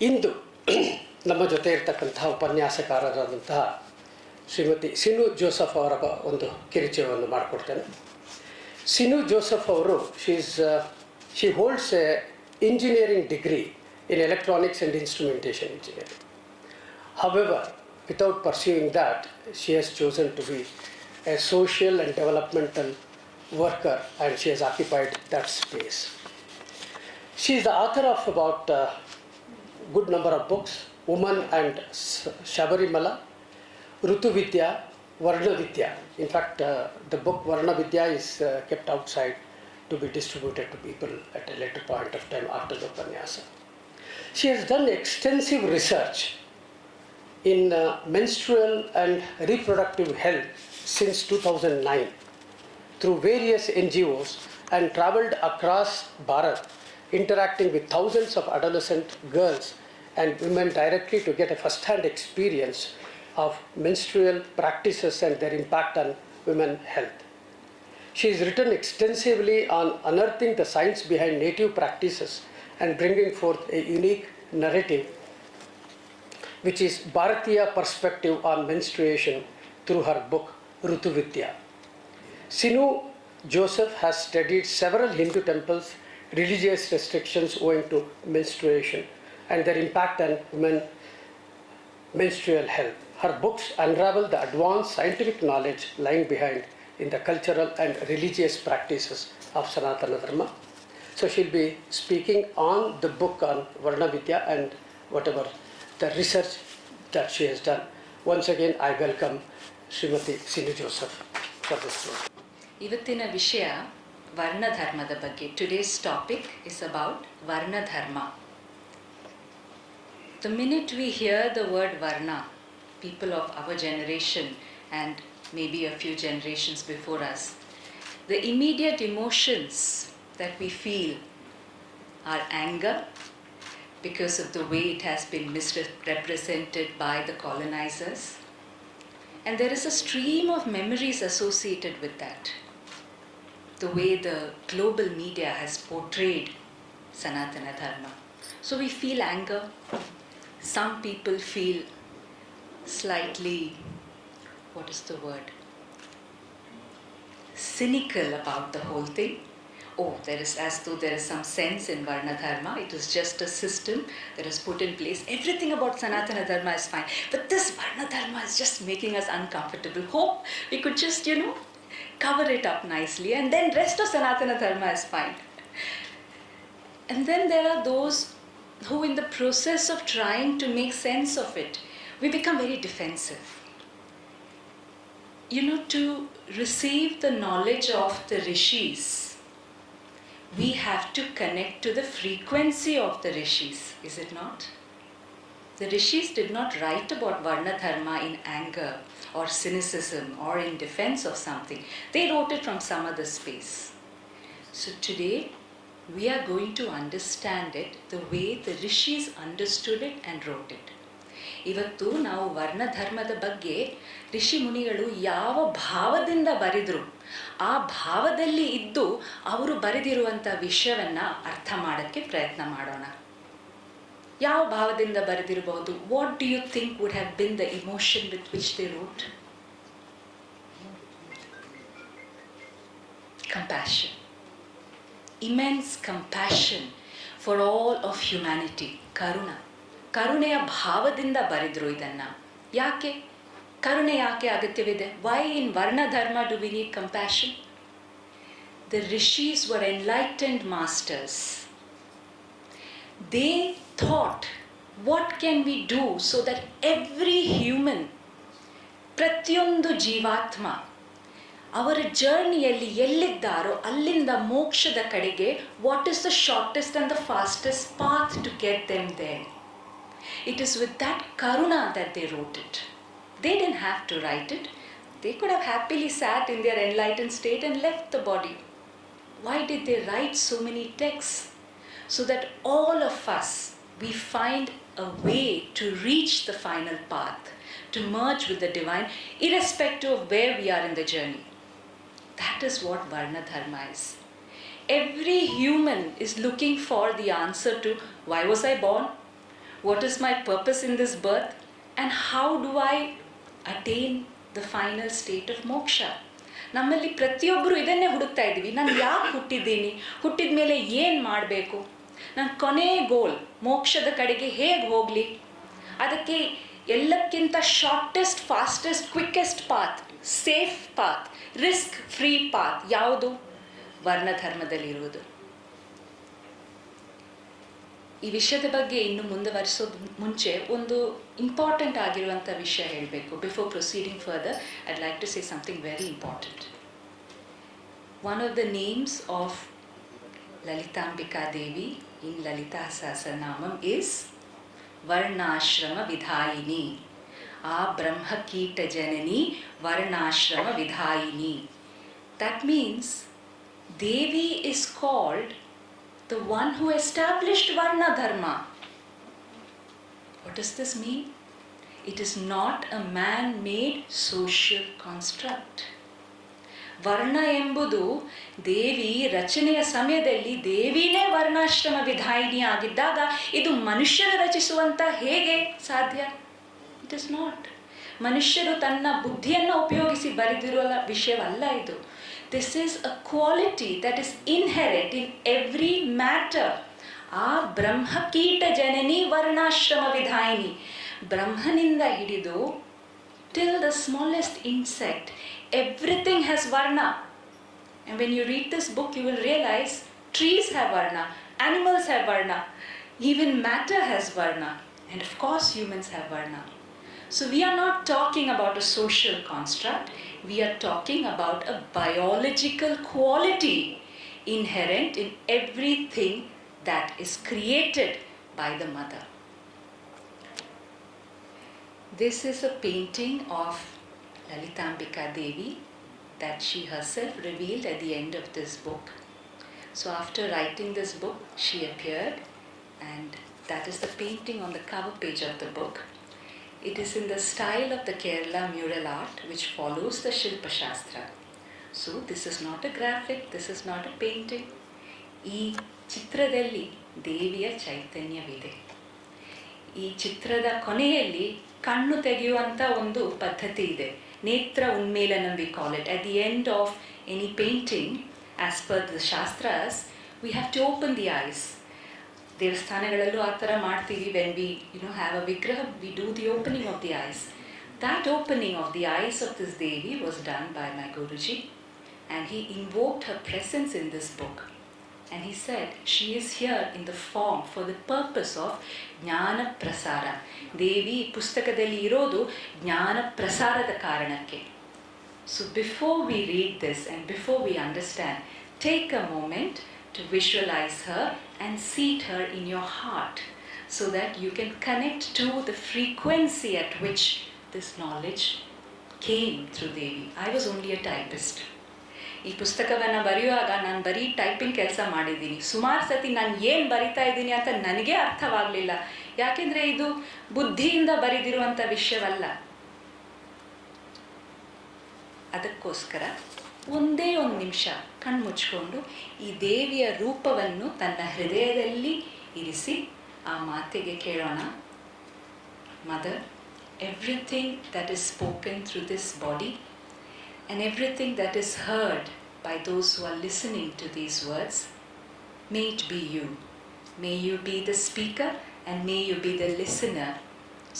ಇಂದು ನಮ್ಮ ಜೊತೆ ಇರತಕ್ಕಂತಹ ಉಪನ್ಯಾಸಕಾರರಾದಂತಹ ಶ್ರೀಮತಿ ಸಿನು ಜೋಸೆಫ್ ಅವರ ಒಂದು ಕಿರುಚಿವನ್ನು ಮಾಡಿಕೊಡ್ತೇನೆ. ಸಿನು ಜೋಸೆಫ್ ಅವರು she holds E engineering degree in electronics and instrumentation engineering. However, without pursuing that, she has chosen to be a social and developmental worker, and she has occupied that space. She is the author of about a good number of books: Woman and Sabarimala, Rtu Vidyā, Varna Vidya. In fact, the book Varna Vidya is kept outside to be distributed to people at a later point of time after the upanyasa. She has done extensive research in menstrual and reproductive health since 2009 through various NGOs and travelled across Bharat, interacting with thousands of adolescent girls and women directly to get a first-hand experience of menstrual practices and their impact on women's health. She has written extensively on unearthing the science behind native practices and bringing forth a unique narrative, which is Bharatiya perspective on menstruation through her book Rtu Vidyā. Sinu Joseph has studied several Hindu temples, religious restrictions owing to menstruation and their impact on women's menstrual health. Her books unravel the advanced scientific knowledge lying behind in the cultural and religious practices of Sanatana Dharma. So she'll be speaking on the book on Varna Vidya and whatever the research that she has done. Once again, I welcome Srimati Sinu Joseph for this talk. ಇವತ್ತಿನ ವಿಷಯ ವರ್ಣ ಧರ್ಮದ ಬಗ್ಗೆ. Today's topic is about Varna Dharma. The minute we hear the word Varna, people of our generation and maybe a few generations before us, the immediate emotions that we feel are anger because of the way it has been misrepresented by the colonizers. And there is a stream of memories associated with that. The way the global media has portrayed Sanatana Dharma. So we feel anger. Some people feel slightly, what is the word? Cynical about the whole thing. Oh, there is as though there is some sense in Varna Dharma. It is just a system that is put in place. Everything about Sanatana Dharma is fine. But this Varna Dharma is just making us uncomfortable. Hope we could just, cover it up nicely and then rest of Sanatana Dharma is fine. And then there are those who in the process of trying to make sense of it, we become very defensive. To receive the knowledge of the rishis, we have to connect to the frequency of the rishis, is it not? The rishis did not write about Varna Dharma in anger or cynicism or in defense of something. They wrote it from some other space. So today, we are going to understand it the way the rishis understood it and wrote it. ಇವತ್ತು ನಾವು ವರ್ಣ ಧರ್ಮದ ಬಗ್ಗೆ ಋಷಿ ಮುನಿಗಳು ಯಾವ ಭಾವದಿಂದ ಬರೆದರು, ಆ ಭಾವದಲ್ಲಿ ಇದ್ದು ಅವರು ಬರೆದಿರುವಂಥ ವಿಷಯವನ್ನು ಅರ್ಥ ಮಾಡೋಕ್ಕೆ ಪ್ರಯತ್ನ ಮಾಡೋಣ. ಯಾವ ಭಾವದಿಂದ ಬರೆದಿರಬಹುದು? What do you think would have been the emotion with which they wrote? Compassion, immense compassion for all of humanity. ಕರುಣೆಯ ಭಾವದಿಂದ ಬರೆದ್ರು ಇದನ್ನು. ಯಾಕೆ ಕರುಣೆ ಯಾಕೆ ಅಗತ್ಯವಿದೆ? Y in varna dharma do we need compassion? The rishis were enlightened masters. They thought what can we do so that every human, ಪ್ರತಿಯೊಂದು ಜೀವಾತ್ಮ ಅವರ ಜರ್ನಿಯಲ್ಲಿ ಎಲ್ಲಿದ್ದಾರೋ ಅಲ್ಲಿಂದ ಮೋಕ್ಷದ ಕಡೆಗೆ what is the shortest and the fastest path to get them there. It is with that karuna that they wrote it. They didn't have to write it. They could have happily sat in their enlightened state and left the body. Why did they write so many texts? So that all of us, we find a way to reach the final path, to merge with the divine, irrespective of where we are in the journey. That is what Varna Dharma is. Every human is looking for the answer to why was I born? what is my purpose in this birth, and how do I attain the final state of moksha. ನಮ್ಮಲ್ಲಿ ಪ್ರತಿಯೊಬ್ಬರು ಇದನ್ನೇ ಹುಡುಕ್ತಾ ಇದ್ದೀವಿ. ನಾನು ಯಾಕೆ ಹುಟ್ಟಿದ್ದೀನಿ, ಹುಟ್ಟಿದ ಮೇಲೆ ಏನು ಮಾಡಬೇಕು, ನನ್ನ ಕೊನೆಯ ಗೋಲ್ ಮೋಕ್ಷದ ಕಡೆಗೆ ಹೇಗೆ ಹೋಗಲಿ, ಅದಕ್ಕೆ ಎಲ್ಲಕ್ಕಿಂತ shortest, fastest, quickest path, safe path, risk free path ಯಾವುದು? ವರ್ಣಧರ್ಮದಲ್ಲಿರುವುದು. ಈ ವಿಷಯದ ಬಗ್ಗೆ ಇನ್ನು ಮುಂದುವರಿಸೋದು ಮುಂಚೆ ಒಂದು ಇಂಪಾರ್ಟೆಂಟ್ ಆಗಿರುವಂಥ ವಿಷಯ ಹೇಳಬೇಕು. Before proceeding further, I'd like to say something very important. One of the names of Lalitambika Devi in Lalita Sahasranamam is Varnashrama Vidhayini. ಆ ಬ್ರಹ್ಮಕೀಟ ಜನನಿ ವರ್ಣಾಶ್ರಮ ವಿಧಾಯಿನಿ. That means Devi is called the one who established Varna Dharma. What does this mean? It is not a man-made social construct. ವರ್ಣ ಎಂಬುದು ದೇವಿ ರಚನೆಯ ಸಮಯದಲ್ಲಿ ದೇವಿನೇ ವರ್ಣಾಶ್ರಮ ವಿಧಾಯಿನಿ ಆಗಿದ್ದಾಗ ಇದು ಮನುಷ್ಯರು ರಚಿಸುವಂತ ಹೇಗೆ ಸಾಧ್ಯ? It is not. ಮನುಷ್ಯರು ತನ್ನ ಬುದ್ಧಿಯನ್ನು ಉಪಯೋಗಿಸಿ ಬರೆದಿರುವ ವಿಷಯವಲ್ಲ ಇದು. This is a quality that is inherent in every matter. ಆ ಬ್ರಹ್ಮಕೀಟ ಜನನಿ ವರ್ಣಾಶ್ರಮ ವಿಧಾಯಿನಿ. ಬ್ರಹ್ಮನಿಂದ ಹಿಡಿದು till the smallest insect, everything has varna. And when you read this book, you will realize trees have varna, animals have varna, even matter has varna, and of course humans have varna. So we are not talking about a social construct. We are talking about a biological quality inherent in everything that is created by the mother. This is a painting of Lalitambika Devi that she herself revealed at the end of this book. So after writing this book, she appeared, and that is the painting on the cover page of the book. It is in the style of the Kerala mural art, which follows the Shilpa Shastra. So this is not a graphic, this is not a painting. ಈ ಚಿತ್ರದಲ್ಲಿ ದೇವಿಯ ಚೈತನ್ಯವಿದೆ. ಈ ಚಿತ್ರದ ಕೊನೆಯಲ್ಲಿ ಕಣ್ಣು ತೆಗೆಯುವಂಥ ಒಂದು ಪದ್ಧತಿ ಇದೆ. Netra Unmeelanam we call it. At the end of any painting, as per the Shastras, we have to open the eyes. ದೇವಸ್ಥಾನಗಳಲ್ಲೂ ಆ ಥರ ಮಾಡ್ತೀವಿ. ವೆನ್ ವಿ ಹ್ಯಾವ್ ಅ ವಿಗ್ರಹ, we do the opening of the eyes. That opening of the eyes of this Devi was done by my Guruji, and he invoked her presence in this book. And he said, she is here in the form for the purpose of ಜ್ಞಾನ ಪ್ರಸಾರ. ದೇವಿ ಪುಸ್ತಕದಲ್ಲಿ ಇರೋದು ಜ್ಞಾನ ಪ್ರಸಾರದ ಕಾರಣಕ್ಕೆ. So before we read this and before we understand, take a moment to visualize her and seat her in your heart so that you can connect to the frequency at which this knowledge came through Devi. I was only a typist. ಈ ಪುಸ್ತಕವನ್ನು ಬರೆಯುವಾಗ ನಾನು ಬರೀ typing ಕೆಲಸ ಮಾಡಿದ್ದೀನಿ. ಸುಮಾರು ಸತಿ ನಾನು ಏನು ಬರಿತಾ ಇದ್ದೀನಿ ಅಂತ ನನಗೇ ಅರ್ಥವಾಗಲಿಲ್ಲ. ಯಾಕೆಂದರೆ ಇದು ಬುದ್ಧಿಯಿಂದ ಬರೆದಿರುವಂಥ ವಿಷಯವಲ್ಲ. ಅದಕ್ಕೋಸ್ಕರ ಒಂದೇ ಒಂದು ನಿಮಿಷ ಕಣ್ಮುಚ್ಕೊಂಡು ಈ ದೇವಿಯ ರೂಪವನ್ನು ತನ್ನ ಹೃದಯದಲ್ಲಿ ಇರಿಸಿ ಆ ಮಾತಿಗೆ ಕೇಳೋಣ. Mother, everything that is spoken through this body and everything that is heard by those who are listening to these words, may it be you. May you be the speaker and may you be the listener,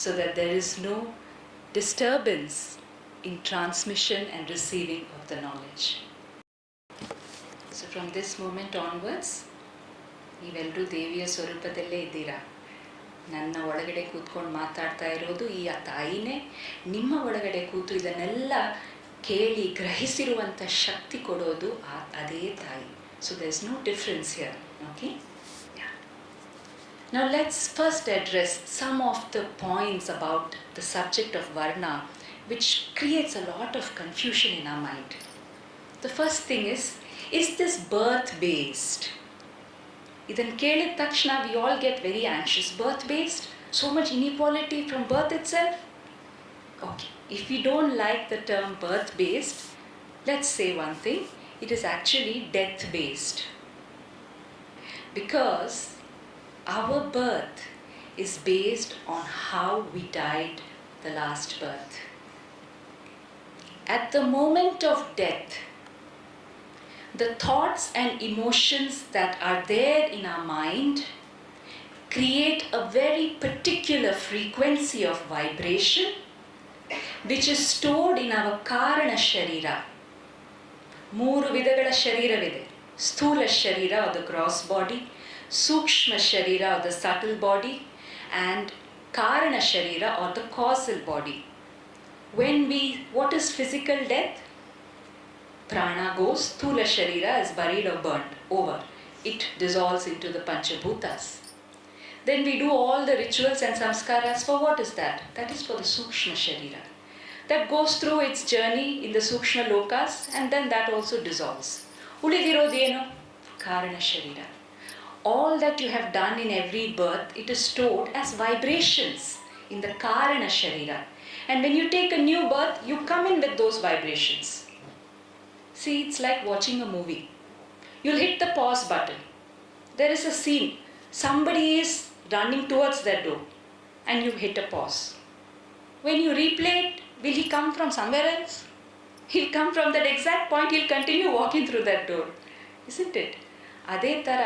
so that there is no disturbance in transmission and receiving of the knowledge. So from this moment onwards, ನೀವೆಲ್ಲರೂ ದೇವಿಯ ಸ್ವರೂಪದಲ್ಲೇ ಇದ್ದೀರಾ. ನನ್ನ ಒಳಗಡೆ ಕೂತ್ಕೊಂಡು ಮಾತಾಡ್ತಾ ಇರೋದು ಈ ತಾಯಿನೇ ನಿಮ್ಮ ಒಳಗಡೆ ಕೂತು ಇದನ್ನೆಲ್ಲ ಕೇಳಿ ಗ್ರಹಿಸಿರುವಂಥ ಶಕ್ತಿ ಕೊಡೋದು ಅದೇ ತಾಯಿ. So there is no difference here. Okay, now let's first address some of the points about the subject of Varna which creates a lot of confusion in our mind. The first thing is this birth based? Idan ಕೇಳಿದ ತಕ್ಷಣ we all get very anxious. Birth based? So much inequality from birth itself? Okay, if we don't like the term birth based, let's say one thing, it is actually death based. Because our birth is based on how we died the last birth. At the moment of death, the thoughts and emotions that are there in our mind create a very particular frequency of vibration which is stored in our Karana Sharira. 3 ವಿಧಗಳ ಶರೀರವಿದೆ. ಸ್ಥೂಲ ಶರೀರ or the gross body, ಸೂಕ್ಷ್ಮ ಶರೀರ or the subtle body, and ಕಾರಣ ಶರೀರ or the causal body. What is physical death? Prana goes, sthula sharira is buried or burnt over. It dissolves into the Panchabhutas. Then we do all the rituals and samskaras. For what is that? That is for the Sukshma Sharira. That goes through its journey in the Sukshma Lokas, and then that also dissolves. Ulidirodeno? Karana Sharira. All that you have done in every birth, it is stored as vibrations in the Karana Sharira. And when you take a new birth, you come in with those vibrations. See, it's like watching a movie. You'll hit the pause button. There is a scene. Somebody is running towards that door and you hit a pause. When you replay it, will he come from somewhere else? He'll come from that exact point. He'll continue walking through that door. Isn't it? ಅದೇ ಥರ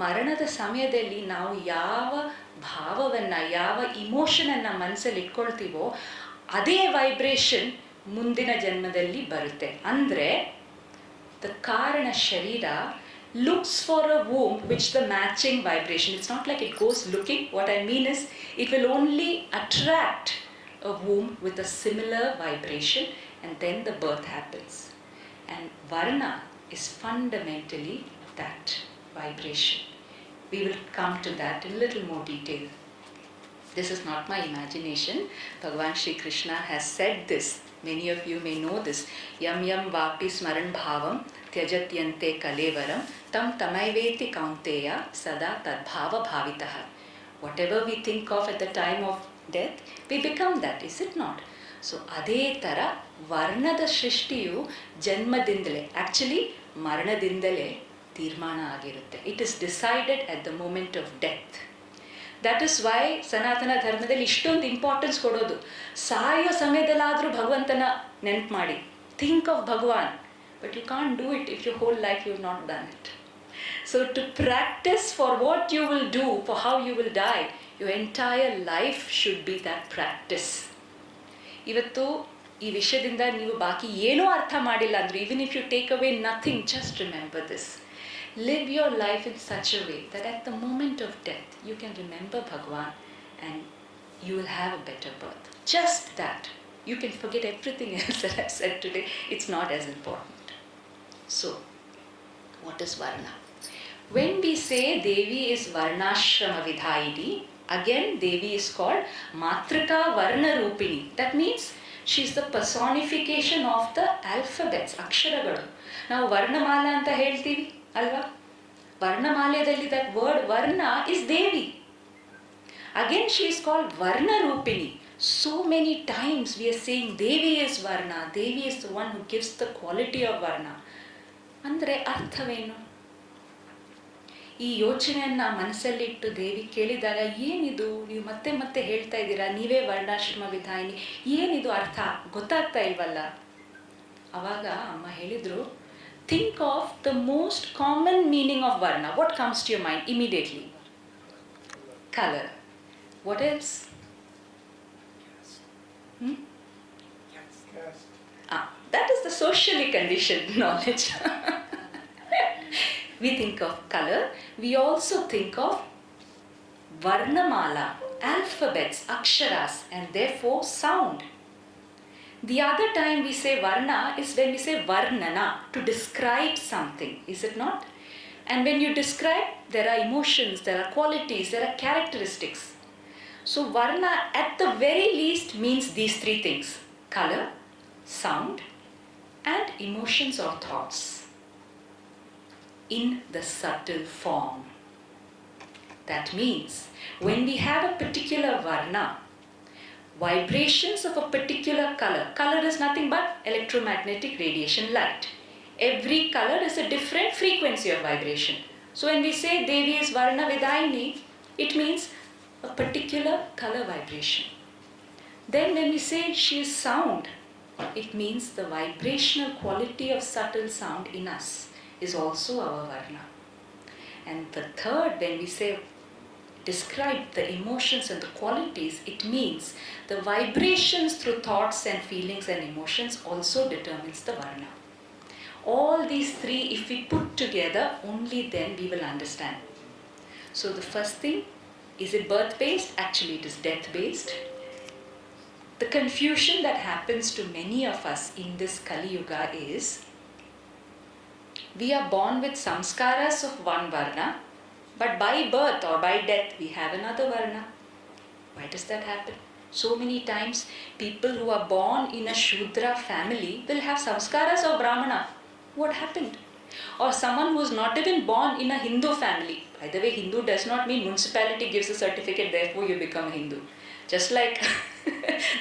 ಮರಣದ ಸಮಯದಲ್ಲಿ ನಾವು ಯಾವ ಭಾವವನ್ನು, ಯಾವ ಇಮೋಷನನ್ನು ಮನಸ್ಸಲ್ಲಿ ಇಟ್ಕೊಳ್ತೀವೋ ಅದೇ ವೈಬ್ರೇಷನ್ ಮುಂದಿನ ಜನ್ಮದಲ್ಲಿ ಬರುತ್ತೆ. ಅಂದರೆ ದ ಕಾರಣ ಶರೀರ looks for a womb which the matching vibration. It's not like it goes looking. What I mean is, it will only attract a womb with a similar vibration, and then the birth happens. And Varna is fundamentally that vibration. We will come to that in a little more detail. This is not my imagination. Bhagavan Shri Krishna has said this. Many of you may know this. Yam yam vapi smaran bhavam tyajatyante kalevaram tam tamaiveti kaunteya sada tadbhava bhavitaha. Whatever we think of at the time of death, we become that, is it not? So ಅದೇ ಥರ ವರ್ಣದ ಸೃಷ್ಟಿಯು ಜನ್ಮದಿಂದಲೇ, actually ಮರಣದಿಂದಲೇ ತೀರ್ಮಾನ ಆಗಿರುತ್ತೆ. It is decided at the moment of death. That is why ಸನಾತನ ಧರ್ಮದಲ್ಲಿ ಇಷ್ಟೊಂದು importance ಕೊಡೋದು. ಸಾಯೋ ಸಮಯದಲ್ಲಾದರೂ ಭಗವಂತನ ನೆನಪು ಮಾಡಿ, think of Bhagwan. But you can't do it if you whole life you have not done it. So to practise for what you will do, for how you will die, your entire life should be that practice. ಇವತ್ತು ಈ ವಿಷಯದಿಂದ ನೀವು ಬಾಕಿ ಏನೂ ಅರ್ಥ ಮಾಡಿಲ್ಲ ಅಂದರೂ, even if you take away nothing, just remember this. Live your life in such a way that at the moment of death you can remember Bhagwan and you will have a better birth. Just that. You can forget everything else that I've said today. It's not as important. So, what is Varna? When we say Devi is Varnashrama Vidhayini, again Devi is called Matrika Varna Rupini. That means she is the personification of the alphabets, aksharaಗಳು. ನಾವು ವರ್ಣಮಾಲಾ ಅಂತ ಹೇಳ್ತೀವಿ ಅಲ್ವಾ? ವರ್ಣಮಾಲೆಯಲ್ಲಿ that word Varna is Devi. Again she is called Varna Rupini. So many times we are saying Devi is Varna, Devi is the one who gives the quality of Varna. ಅಂದರೆ ಅರ್ಥವೇನು? ಈ ಯೋಚನೆಯನ್ನು ಮನಸ್ಸಲ್ಲಿಟ್ಟು ದೇವಿ ಕೇಳಿದಾಗ, ಏನಿದು ನೀವು ಮತ್ತೆ ಮತ್ತೆ ಹೇಳ್ತಾ ಇದ್ದೀರಾ, ನೀವೇ ವರ್ಣಾಶ್ರಮ ವಿಧಾಯಿನಿ, ಏನಿದು ಅರ್ಥ ಗೊತ್ತಾಗ್ತಾ ಇಲ್ವಲ್ಲ? ಆವಾಗ ಅಮ್ಮ ಹೇಳಿದರು, think of the most common meaning of varna. What comes to your mind immediately? Colour. What else? That is the socially conditioned knowledge. We think of color. We also think of Varnamala, alphabets, aksharas, and therefore sound. The other time we say Varna is when we say Varnana, to describe something, is it not? And when you describe, there are emotions, there are qualities, there are characteristics. So Varna at the very least means these three things: color, sound, and emotions or thoughts in the subtle form. That means when we have a particular Varna, vibrations of a particular color is nothing but electromagnetic radiation light. Every color is a different frequency of vibration. So when we say Devi is Varna Vidayini, it means a particular color vibration. Then when we say she is sound, it means the vibrational quality of subtle sound in us is also our Varna. And the third, when we say describe the emotions and the qualities, it means the vibrations through thoughts and feelings and emotions also determines the Varna. All these three, if we put together, only then we will understand. So the first thing, is it birth-based? Actually, it is death-based. The confusion that happens to many of us in this Kali Yuga is, we are born with samskaras of one Varna, but by birth or by death, we have another Varna. Why does that happen? So many times, people who are born in a Shudra family will have samskaras of Brahmana. What happened? Or someone who is not even born in a Hindu family. By the way, Hindu does not mean municipality gives a certificate, therefore you become a Hindu. Just like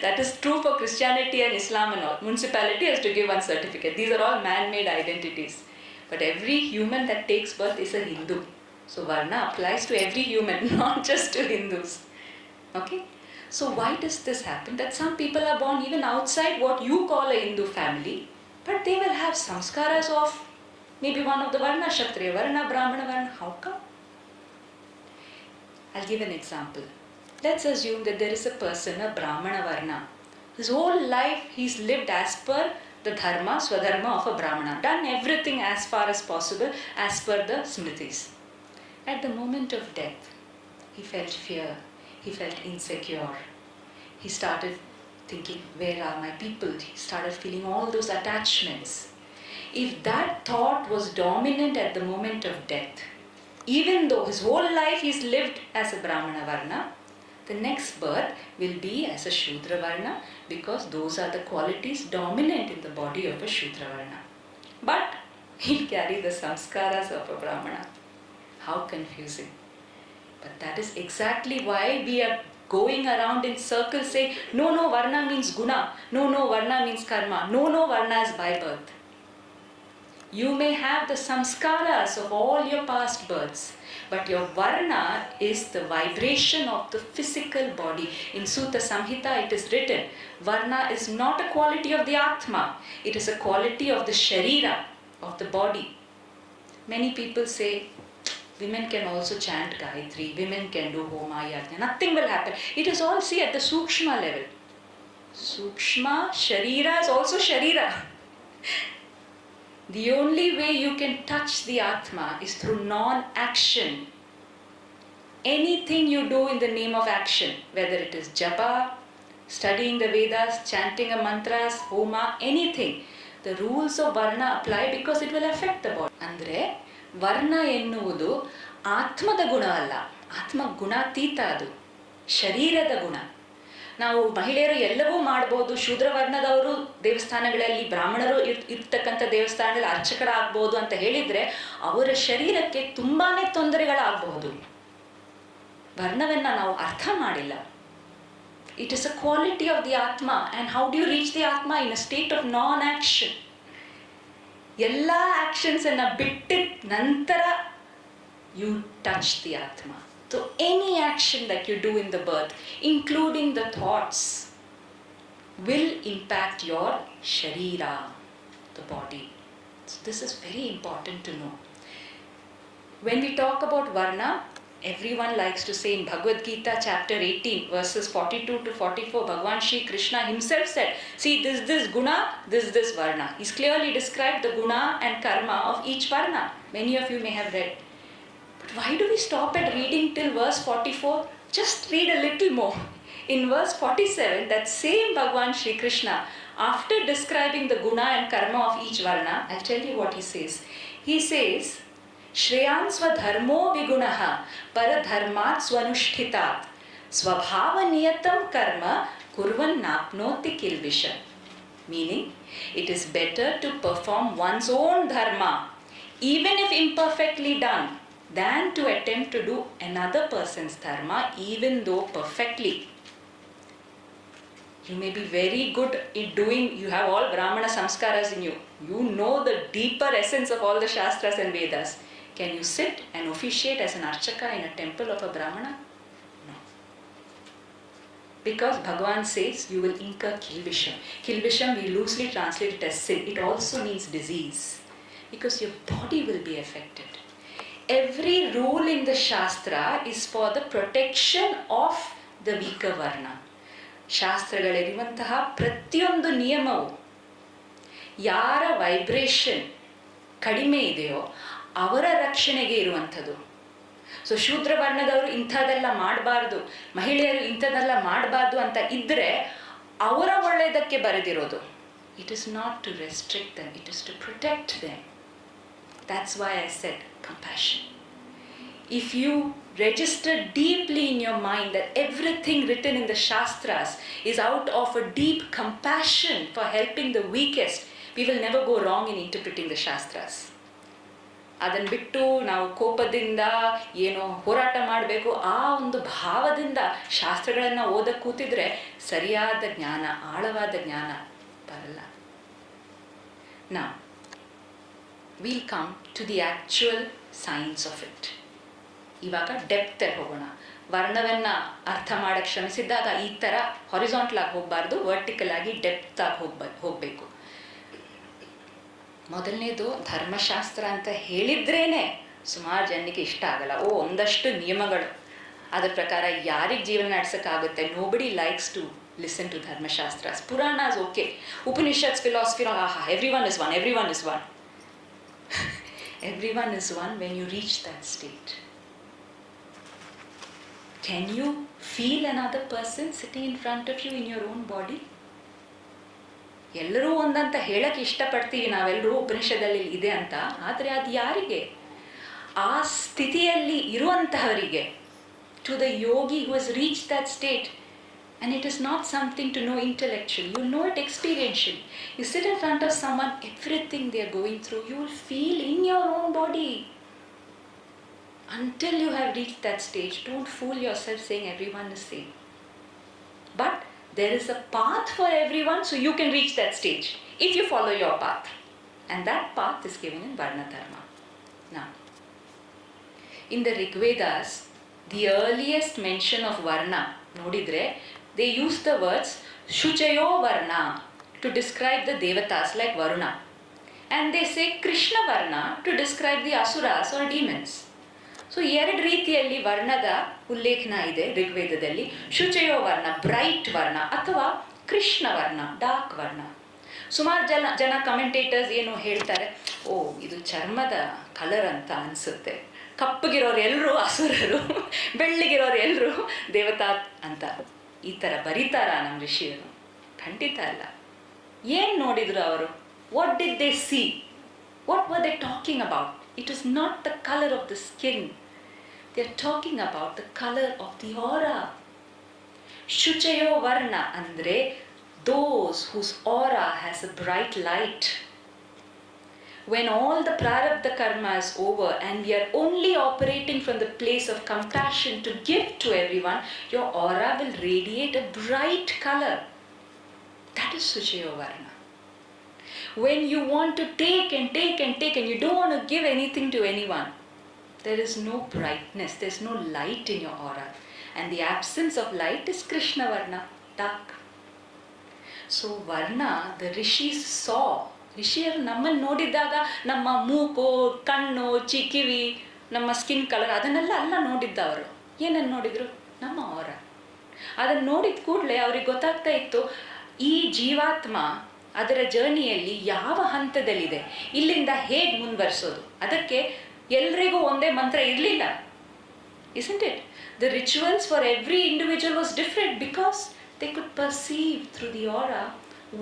that is true for Christianity and Islam and all. Municipality has to give one certificate. These are all man-made identities. But every human that takes birth is a Hindu. So Varna applies to every human, not just to Hindus. Okay? So why does this happen? That some people are born even outside what you call a Hindu family, but they will have samskaras of maybe one of the Varna, Kshatriya Varna, Brahmana Varna. How come? I'll give an example. Let's assume that there is a person, a Brahmana Varna. His whole life he's lived as per the Dharma, Swadharma of a Brahmana. Done everything as far as possible as per the Smritis. At the moment of death, he felt fear. He felt insecure. He started thinking, where are my people? He started feeling all those attachments. If that thought was dominant at the moment of death, even though his whole life he's lived as a Brahmana Varna, the next birth will be as a Shudra Varna, because those are the qualities dominant in the body of a Shudra Varna. But he'll carry the samskaras of a Brahmana. How confusing. But that is exactly why we are going around in circles saying, no, Varna means guna, no, Varna means karma, no, Varna is by birth. You may have the samskaras of all your past births, but your Varna is the vibration of the physical body. In Sutta Samhita it is written, Varna is not a quality of the Atma, it is a quality of the Sharira, of the body. Many people say, women can also chant Gayatri, women can do Homa, Yajna, nothing will happen. It is all, see, at the Sukshma level. Sukshma, Sharira is also Sharira. The only way you can touch the Atma is through non-action. Anything you do in the name of action, whether it is japa, studying the Vedas, chanting a mantras, Homa, anything, the rules of Varna apply because it will affect the body. Andre, ವರ್ಣ ಎನ್ನುವುದು ಆತ್ಮದ ಗುಣ ಅಲ್ಲ, ಆತ್ಮ ಗುಣಾತೀತ, ಅದು ಶರೀರದ ಗುಣ. ನಾವು ಮಹಿಳೆಯರು ಎಲ್ಲವೂ ಮಾಡ್ಬೋದು, ಶೂದ್ರ ವರ್ಣದವರು ದೇವಸ್ಥಾನಗಳಲ್ಲಿ, ಬ್ರಾಹ್ಮಣರು ಇರ್ತಕ್ಕಂಥ ದೇವಸ್ಥಾನಗಳಲ್ಲಿ ಅರ್ಚಕರಾಗಬಹುದು ಅಂತ ಹೇಳಿದರೆ ಅವರ ಶರೀರಕ್ಕೆ ತುಂಬಾ ತೊಂದರೆಗಳಾಗಬಹುದು. ವರ್ಣವನ್ನು ನಾವು ಅರ್ಥ ಮಾಡಿಲ್ಲ. It is a quality of the atma. And how do you reach the atma? In a state of non action. ಎಲ್ಲ ಆ್ಯಕ್ಷನ್ಸನ್ನು ಬಿಟ್ಟಿದ ನಂತರ you touch the atma. So any action that you do in the birth, including the thoughts, will impact your sharira, the body. So this is very important to know. When we talk about Varna, everyone likes to say in Bhagavad Gita chapter 18 verses 42 to 44, Bhagavan Shri Krishna himself said, see, this guna, this Varna. He's clearly described the guna and karma of each Varna. Many of you may have read. But why do we stop at reading till verse 44? Just read a little more. In verse 47, that same Bhagavan Shri Krishna, after describing the guna and karma of each Varna, I'll tell you what he says. He says, Shreyan swadharmo vigunaha paradharmat swanushthitat svabhavaniyatam karma kurvan napnoti kilvisha. Meaning, it is better to perform one's own dharma, even if imperfectly done, than to attempt to do another person's dharma, even though perfectly. You may be very good in doing, you have all Brahmana samskaras in you. You know the deeper essence of all the Shastras and Vedas. Can you sit and officiate as an archaka in a temple of a Brahmana? No. Because Bhagavan says you will incur kilvisham. Kilvisham we loosely translate it as sin. It also means disease. Because your body will be affected. Every rule in the Shastra is for the protection of the weaker Varna. ಶಾಸ್ತ್ರಗಳಲ್ಲಿರುವಂತಹ ಪ್ರತಿಯೊಂದು ನಿಯಮವು ಯಾರ vibration ಕಡಿಮೆ ಇದೆಯೋ ಅವರ ರಕ್ಷಣೆಗೆ ಇರುವಂಥದ್ದು. So ಶೂದ್ರ ವರ್ಣದವರು ಇಂಥದ್ದೆಲ್ಲ ಮಾಡಬಾರ್ದು, ಮಹಿಳೆಯರು ಇಂಥದ್ದೆಲ್ಲ ಮಾಡಬಾರ್ದು ಅಂತ ಇದ್ದರೆ ಅವರ ಒಳ್ಳೆಯದಕ್ಕೆ ಬರೆದಿರೋದು. It is not to restrict them, it is to protect them. That's why I said compassion. If you register deeply in your mind that everything written in the Shastras is out of a deep compassion for helping the weakest, we will never go wrong in interpreting the Shastras. ಅದನ್ನು ಬಿಟ್ಟು ನಾವು ಕೋಪದಿಂದ ಏನೋ ಹೋರಾಟ ಮಾಡಬೇಕು ಆ ಒಂದು ಭಾವದಿಂದ ಶಾಸ್ತ್ರಗಳನ್ನು ಓದಕ್ಕೆ ಕೂತಿದ್ರೆ ಸರಿಯಾದ ಜ್ಞಾನ, ಆಳವಾದ ಜ್ಞಾನ ಬರಲ್ಲ. Now, we'll come to the actual science of it. ಇವಾಗ ಡೆಪ್ತಲ್ಲಿ ಹೋಗೋಣ. ವರ್ಣವನ್ನು ಅರ್ಥ ಮಾಡೋಕ್ಕೆ ಶ್ರಮಿಸಿದ್ದಾಗ ಈ ಥರ ಹಾರಿಸಾಂಟಲ್ ಆಗಿ ಹೋಗಬಾರ್ದು, ವರ್ಟಿಕಲ್ ಆಗಿ ಡೆಪ್ತ್ ಆಗಿ ಹೋಗಬೇಕು. ಮೊದಲನೇದು ಧರ್ಮಶಾಸ್ತ್ರ ಅಂತ ಹೇಳಿದ್ರೇನೆ ಸುಮಾರು ಜನಕ್ಕೆ ಇಷ್ಟ ಆಗಲ್ಲ. ಒಂದಷ್ಟು ನಿಯಮಗಳು, ಅದರ ಪ್ರಕಾರ ಯಾರಿಗೆ ಜೀವನ ನಡೆಸೋಕ್ಕಾಗುತ್ತೆ. Nobody likes to listen to Dharmashastras. Puranas okay, Upanishads, philosophy, everyone is one, everyone is one. Everyone is one when you reach that state. Can you feel another person sitting in front of you in your own body? ಎಲ್ಲರೂ ಒಂದಂತ ಹೇಳಕ್ಕೆ ಇಷ್ಟಪಡ್ತೀವಿ ನಾವೆಲ್ಲರೂ, ಉಪನಿಷದಲ್ಲಿ ಇದೆ ಅಂತ. ಆದರೆ ಅದು ಯಾರಿಗೆ? ಆ ಸ್ಥಿತಿಯಲ್ಲಿ ಇರುವಂತಹವರಿಗೆ, to the yogi who has reach that state. And it is not something to know intellectually, you know it experientially. You sit in front of someone, everything they are going through, you will feel in your own body. Until you have reached that stage, don't fool yourself saying everyone is same. But there is a path for everyone, so you can reach that stage if you follow your path. And that path is given in Varna Dharma. Now, in the Rigvedas, the earliest mention of Varna, nodidre, they use the words Shuchayo Varna to describe the Devatas like Varuna. And they say Krishna Varna to describe the Asuras or demons. So, ಎರಡು ರೀತಿಯಲ್ಲಿ ವರ್ಣದ ಉಲ್ಲೇಖನ ಇದೆ ಋಗ್ವೇದದಲ್ಲಿ. ಶುಚಯೋ ವರ್ಣ, bright ವರ್ಣ, ಅಥವಾ ಕೃಷ್ಣ ವರ್ಣ, dark ವರ್ಣ. ಸುಮಾರು ಜನ ಕಮೆಂಟೇಟರ್ಸ್ ಏನು ಹೇಳ್ತಾರೆ, ಇದು ಚರ್ಮದ ಕಲರ್ ಅಂತ ಅನಿಸುತ್ತೆ, ಕಪ್ಪಗಿರೋರು ಎಲ್ಲರೂ ಅಸುರರು, ಬೆಳ್ಳಿಗಿರೋರು ಎಲ್ಲರೂ ದೇವತಾ ಅಂತ. ಈ ಥರ ಬರೀತಾರ ನಮ್ಮ ಋಷಿಯರು? ಖಂಡಿತ ಅಲ್ಲ. ಏನು ನೋಡಿದ್ರು ಅವರು? What did they see? What were they talking about? It is not the colour of the skin, they are talking about the colour of the aura. ಶುಚಯೋ ವರ್ಣ ಅಂದರೆ those whose aura has a bright light. When all the prarabdha karma is over and we are only operating from the place of compassion to give to everyone, your aura will radiate a bright color. That is Suchayo Varna. When you want to take and take and take and you don't want to give anything to anyone, there is no brightness, there is no light in your aura. And the absence of light is Krishna Varna, dark. So Varna, the rishis saw. ಋಷಿಯರು ನಮ್ಮನ್ನು ನೋಡಿದ್ದಾಗ ನಮ್ಮ ಮೂಗು, ಕಣ್ಣು, ಕಿವಿ, ನಮ್ಮ skin colour ಅದನ್ನೆಲ್ಲ ಅಲ್ಲ ನೋಡಿದ್ದವರು. ಏನನ್ನು ನೋಡಿದರು? ನಮ್ಮ ಆರ. ಅದನ್ನು ನೋಡಿದ ಕೂಡಲೇ ಅವ್ರಿಗೆ ಗೊತ್ತಾಗ್ತಾ ಇತ್ತು ಈ ಜೀವಾತ್ಮ ಅದರ ಜರ್ನಿಯಲ್ಲಿ ಯಾವ ಹಂತದಲ್ಲಿದೆ, ಇಲ್ಲಿಂದ ಹೇಗೆ ಮುಂದುವರಿಸೋದು. ಅದಕ್ಕೆ ಎಲ್ರಿಗೂ ಒಂದೇ ಮಂತ್ರ ಇರಲಿಲ್ಲ. Isn't it? The rituals for every individual was different because they could perceive through the aura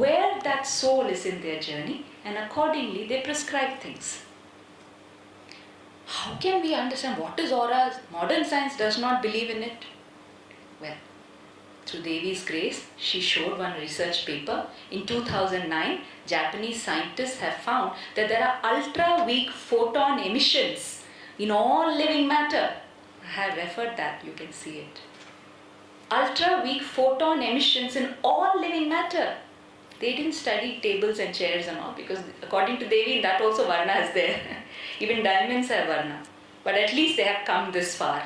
where that soul is in their journey, and accordingly they prescribe things. How can we understand what is aura? Modern science does not believe in it. Well, through Devi's grace, she showed one research paper. In 2009, Japanese scientists have found that there are ultra-weak photon emissions in all living matter. I have referred that, you can see it. Ultra-weak photon emissions in all living matter. They didn't study tables and chairs and all, because according to Devi, that also Varna is there. Even diamonds have Varna. But at least they have come this far.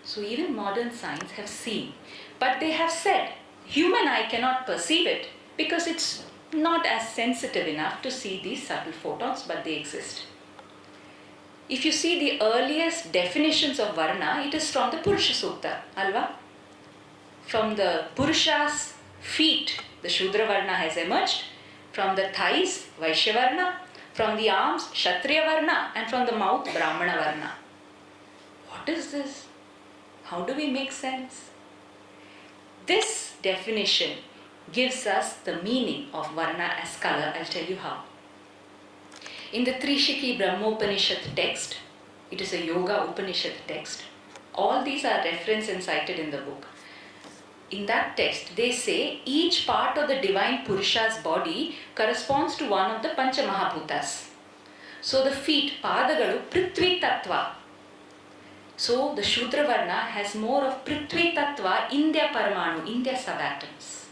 So So even modern science have seen, but they have said human eye cannot perceive it because it's not as sensitive enough to see these subtle photons, but they exist. If you see the earliest definitions of Varna, it is from the Purusha Sukta, alva? From the Purusha's feet, the Shudra Varna has emerged. From the thighs, Vaishya Varna. From the arms, Kshatriya Varna. And from the mouth, Brahmana Varna. What is this? How do we make sense? This definition gives us the meaning of Varna as color. I'll tell you how. In the Trishiki Brahmopanishad text, it is a Yoga Upanishad text. All these are referenced and cited in the book. In that text, they say each part of the divine Purusha's body corresponds to one of the Pancha Mahabhutas. So the feet, Padagalu, Prithvi Tattva. So the Shudra Varna has more of Prithvi Tattva in their Paramanu, in their subatoms.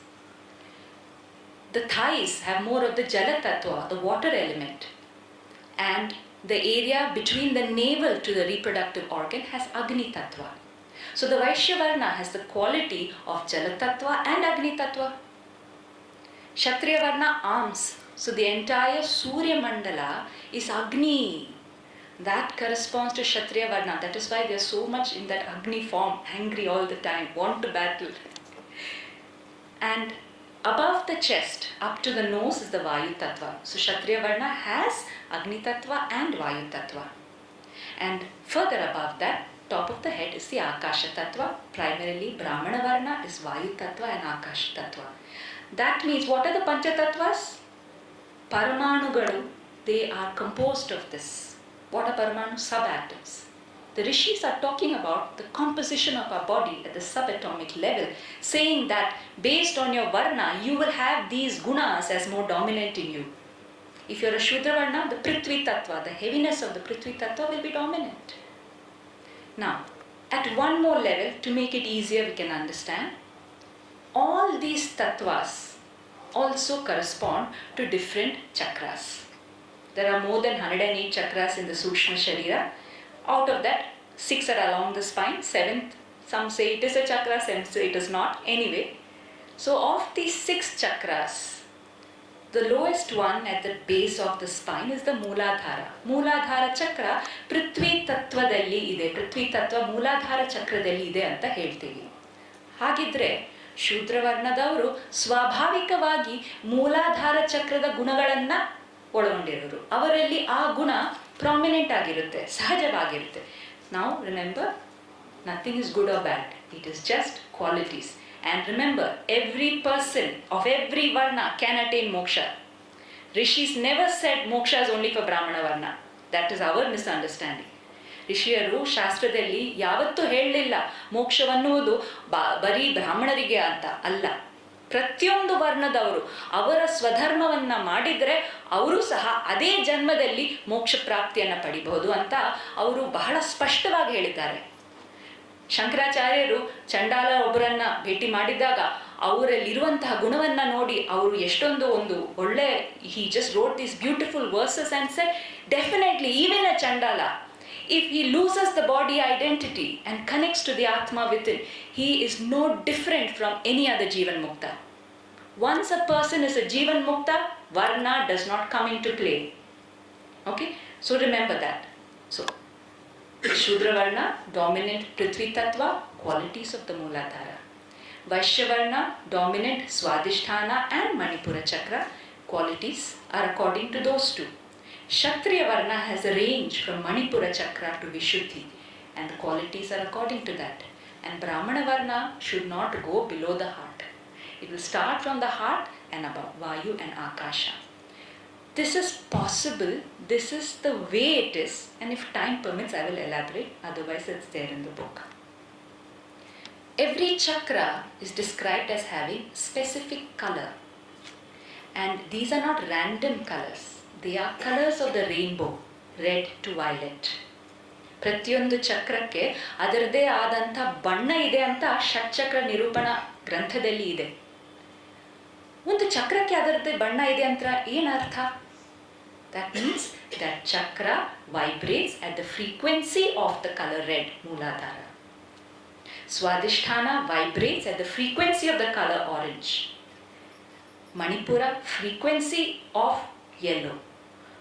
The thighs have more of the Jala Tattva, the water element. And the area between the navel to the reproductive organ has Agni Tattva. So the Vaishya Varna has the quality of Jala Tattva and Agni Tattva. Kshatriya Varna arms. So the entire Surya Mandala is Agni. That corresponds to Kshatriya Varna. That is why they are so much in that Agni form, angry all the time, want to battle. And above the chest, up to the nose is the Vayu Tattva. So Kshatriya Varna has Agni Tattva and Vayu Tattva. And further above that, top of the head is the Akasha Tattva. Primarily Brahmana Varna is Vayu Tattva and Akasha Tattva. That means what are the Pancha Tattvas? Paramanugalu, they are composed of this. What are Paramanu? Subatoms. The rishis are talking about the composition of our body at the subatomic level, saying that based on your Varna, you will have these gunas as more dominant in you. If you're a Shudra Varna, the Prithvi Tattva, the heaviness of the Prithvi Tattva will be dominant. Now, at one more level, to make it easier we can understand, all these tattvas also correspond to different chakras. There are more than 108 chakras in the Sukshma Sharira. Out of that, 6 are along the spine, 7th, some say it is a chakra, some say it is not. Anyway, so of these 6 chakras, the lowest one at the base of the spine is the Mooladhara. Mooladhara chakra Prithvi Tattvadalli ide. Prithvi Tattva Mooladhara chakradalli ide anta ಹೇಳ್ತೀವಿ. ಹಾಗಿದ್ರೆ ಶೂದ್ರ ವರ್ಣದವರು ಸ್ವಾಭಾವಿಕವಾಗಿ ಮೂಲಾಧಾರ ಚಕ್ರದ ಗುಣಗಳನ್ನ ಒಳಗೊಂಡಿರೋರು. ಅವರಲ್ಲಿ ಆ ಗುಣ prominent ಆಗಿರುತ್ತೆ, ಸಹಜವಾಗಿರುತ್ತೆ. Now remember, nothing is good or bad. It is just qualities. And remember, every person of every Varna can attain moksha. Rishis never said moksha is only for Brahmana Varna. That is our misunderstanding. ಋಷಿಯರು ಶಾಸ್ತ್ರದಲ್ಲಿ ಯಾವತ್ತೂ ಹೇಳಲಿಲ್ಲ ಮೋಕ್ಷವನ್ನುವುದು ಬರೀ ಬ್ರಾಹ್ಮಣರಿಗೆ ಅಂತ ಅಲ್ಲ. ಪ್ರತಿಯೊಂದು ವರ್ಣದವರು ಅವರ ಸ್ವಧರ್ಮವನ್ನ ಮಾಡಿದರೆ ಅವರು ಸಹ ಅದೇ ಜನ್ಮದಲ್ಲಿ ಮೋಕ್ಷ ಪ್ರಾಪ್ತಿಯನ್ನು ಪಡಿಬಹುದು ಅಂತ ಅವರು ಬಹಳ ಸ್ಪಷ್ಟವಾಗಿ ಹೇಳಿದ್ದಾರೆ. ಶಂಕರಾಚಾರ್ಯರು ಚಂಡಾಲ ಒಬ್ಬರನ್ನ ಭೇಟಿ ಮಾಡಿದಾಗ ಅವರಲ್ಲಿರುವಂತಹ ಗುಣವನ್ನ ನೋಡಿ ಅವರು ಎಷ್ಟೊಂದು ಒಂದು ಒಳ್ಳೆ he just wrote these beautiful verses and said, definitely even a chandala, if he loses the body identity and connects to the Atma within, he is no different from any other Jivan Mukta. Once a person is a Jivan Mukta, Varna does not come into play. Okay? So remember that. So, Shudra Varna, dominant Prithvi Tattva, qualities of the Mooladhara. Vaishya Varna, dominant Swadhisthana and Manipura Chakra, qualities are according to those two. Kshatriya Varna has a range from Manipura Chakra to Vishuddhi, and the qualities are according to that. And Brahmana Varna should not go below the heart. It will start from the heart and above, Vayu and Akasha. This is possible, this is the way it is, and if time permits I will elaborate, otherwise it's there in the book. Every chakra is described as having specific color, and these are not random colors. They are colors of the rainbow, red to violet. ಪ್ರತಿಯೊಂದು ಚಕ್ರಕ್ಕೆ ಅದರದೇ ಆದಂಥ ಬಣ್ಣ ಇದೆ ಅಂತ ಷಟ್ಚಕ್ರ ನಿರೂಪಣ ಗ್ರಂಥದಲ್ಲಿ ಇದೆ. ಒಂದು ಚಕ್ರಕ್ಕೆ ಅದರದ್ದೇ ಬಣ್ಣ ಇದೆ ಅಂತ ಏನರ್ಥ? That means that chakra vibrates at the frequency of the color red, Mooladhara. Swadhisthana vibrates at the frequency of the color orange. Manipura, frequency of yellow.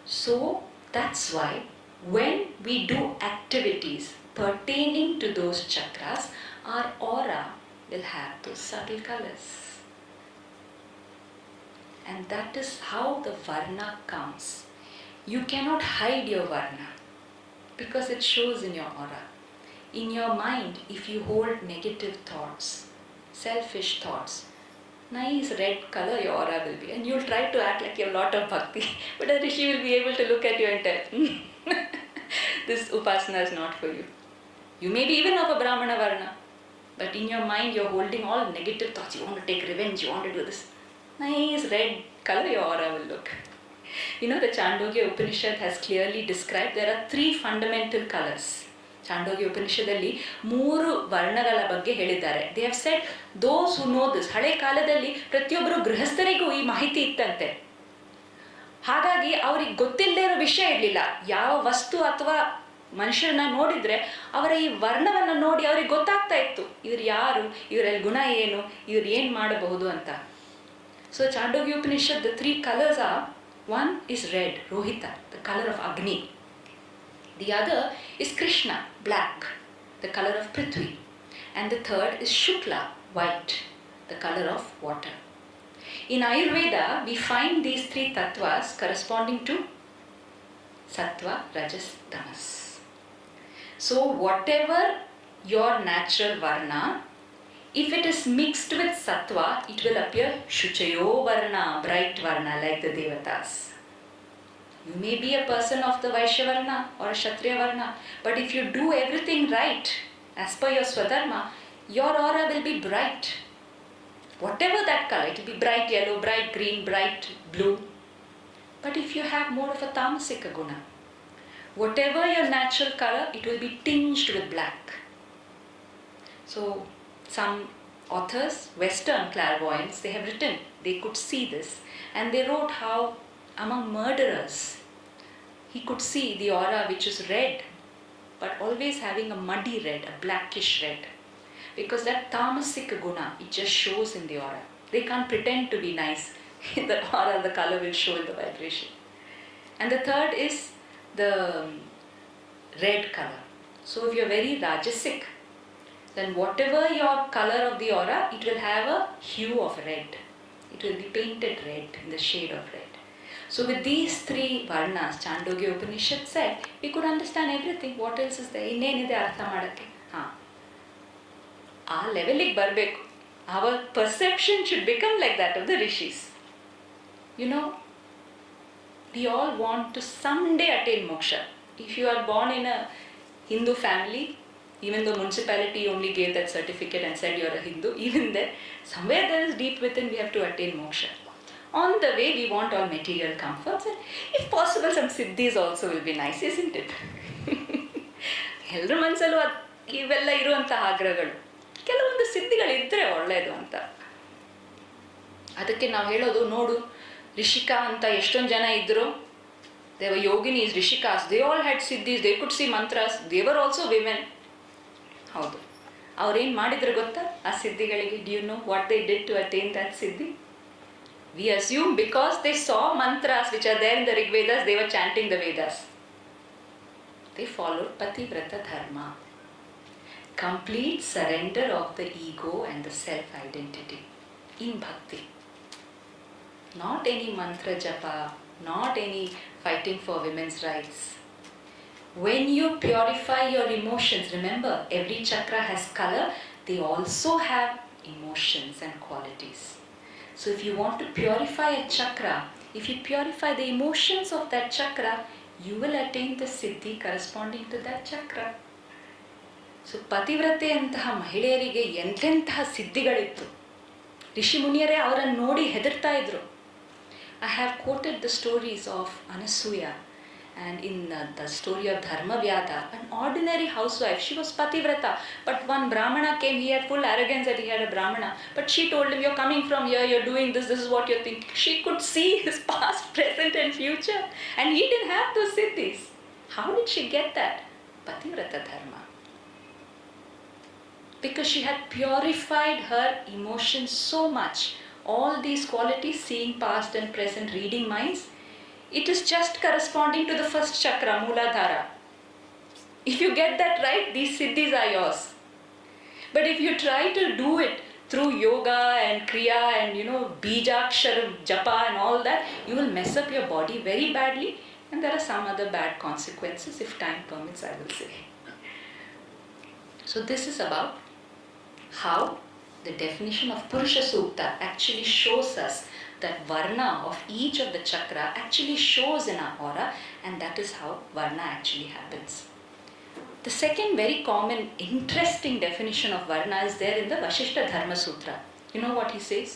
So that's why when we do activities pertaining to those chakras, our aura will have those subtle colors. And that is how the Varna comes. You cannot hide your Varna because it shows in your aura. In your mind, if you hold negative thoughts, selfish thoughts, nice red color your aura will be, and you'll try to act like you have a lot of bhakti, but a rishi will be able to look at you and tell, this upasana is not for you. You may be even of a Brahmana Varna, but in your mind you're holding all negative thoughts. You want to take revenge, you want to do this. Nice red color your aura will look. You know, the Chandogya Upanishad has clearly described there are 3 fundamental colors. ಚಾಂಡೋಗ್ಯ ಉಪನಿಷದಲ್ಲಿ 3 ವರ್ಣಗಳ ಬಗ್ಗೆ ಹೇಳಿದ್ದಾರೆ. They have said ದೋಸ್ ಹು no this. ಹಳೆ ಕಾಲದಲ್ಲಿ ಪ್ರತಿಯೊಬ್ಬರು ಗೃಹಸ್ಥರಿಗೂ ಈ ಮಾಹಿತಿ ಇತ್ತಂತೆ. ಹಾಗಾಗಿ ಅವ್ರಿಗೆ ಗೊತ್ತಿಲ್ಲದೆ ಇರೋ ವಿಷಯ ಇರಲಿಲ್ಲ. ಯಾವ ವಸ್ತು ಅಥವಾ ಮನುಷ್ಯರನ್ನ ನೋಡಿದ್ರೆ ಅವರ ಈ ವರ್ಣವನ್ನು ನೋಡಿ ಅವ್ರಿಗೆ ಗೊತ್ತಾಗ್ತಾ ಇತ್ತು, ಇವ್ರು ಯಾರು, ಇವರಲ್ಲಿ ಗುಣ ಏನು, ಇವ್ರು ಏನು ಮಾಡಬಹುದು ಅಂತ. So Chandogya Upanishad, the 3 colors are, one is red, Rohita, the color of Agni. The other is Krishna, black, the color of Prithvi. And the third is Shukla, white, the color of water. In Ayurveda, we find these 3 tattvas corresponding to Sattva, Rajas, Tamas. So whatever your natural Varna, if it is mixed with Sattva, it will appear Shuchayo Varna, bright Varna, like the Devatas. You may be a person of the Vaishya Varna or a Kshatriya Varna, but if you do everything right, as per your Swadharma, your aura will be bright. Whatever that color, it will be bright yellow, bright green, bright blue. But if you have more of a tamasika guna, whatever your natural color, it will be tinged with black. So some authors, Western clairvoyants, they have written, they could see this, and they wrote how among murderers, he could see the aura which is red, but always having a muddy red, a blackish red. Because that tamasika guna, it just shows in the aura. They can't pretend to be nice. The aura, the color will show in the vibration. And the third is the red color. So if you're very rajasic, then whatever your color of the aura, it will have a hue of red. It will be painted red, in the shade of red. So with these 3 varnas, Chandogya Upanishad said, we could understand everything. What else is there? ಇನ್ನೇನಿದೆ ಅರ್ಥ ಮಾಡೋಕ್ಕೆ? ಆ ಲೆವೆಲಿಗೆ ಬರಬೇಕು. Our perception should become like that of the rishis. You know, we all want to someday attain moksha. If you are born in a Hindu family, even though municipality only gave that certificate and said you are a Hindu, even there, somewhere there is deep within we have to attain moksha. On the way, we want all material comforts, and if possible, some siddhis also will be nice, isn't it? ಎಲ್ಲರ ಮನಸ್ಸಲ್ಲೂ ಇವೆಲ್ಲ ಇರುವಂತಹ ಆಗ್ರಹಗಳು, ಕೆಲವೊಂದು ಸಿದ್ಧಿಗಳು ಇದ್ದರೆ ಒಳ್ಳೆಯದು ಅಂತ. ಅದಕ್ಕೆ ನಾವು ಹೇಳೋದು, ನೋಡು, ರಿಷಿಕಾ ಅಂತ ಎಷ್ಟೊಂದು ಜನ ಇದ್ದರು. They were yoginis, rishikas, they all had siddhis, they could see mantras, they were also women. ಹೌದು, ಅವ್ರೇನು ಮಾಡಿದ್ರು ಗೊತ್ತಾ ಆ ಸಿದ್ಧಿಗಳಿಗೆ? Do you know what they did to attain that siddhi? We assume because they saw mantras which are there in the Rigvedas, they were chanting the Vedas. They followed Pativrata Dharma. Complete surrender of the ego and the self-identity in bhakti. Not any mantra japa, not any fighting for women's rights. When you purify your emotions, remember every chakra has color, they also have emotions and qualities. So if you want to purify a chakra, if you purify the emotions of that chakra, you will attain the siddhi corresponding to that chakra. So pativrate ಅಂತಹ ಮಹಿಳೆಯರಿಗೆ ಎಂತೆಂತಹ ಸಿದ್ಧಿಗಳಿತ್ತು. ಋಷಿ ಮುನಿಯರೇ ಅವರನ್ನು ನೋಡಿ ಹೆದರ್ತಾ ಇದ್ರು. I have quoted the stories of Anasuya, and in the story of Dharma Vyada, an ordinary housewife, she was pativrata, but one Brahmana came, he had full arrogance that he had a Brahmana, but she told him, you're coming from here, you're doing this, this is what you're thinking. She could see his past, present and future, and he didn't have those siddhis. How did she get that? Pativrata Dharma. because she had purified her emotions so much. All these qualities, seeing past and present, reading minds, it is just corresponding to the first chakra, Mooladhara. If you get that right, these siddhis are yours. But if you try to do it through yoga and kriya and bijakshara japa and all that, you will mess up your body very badly, and there are some other bad consequences. If time permits, I will say. So this is about how the definition of Purusha Sukta actually shows us that Varna of each of the chakra actually shows in our aura, and that is how Varna actually happens. The second very common, interesting definition of Varna is there in the Vasishta Dharma Sutra. You know what he says?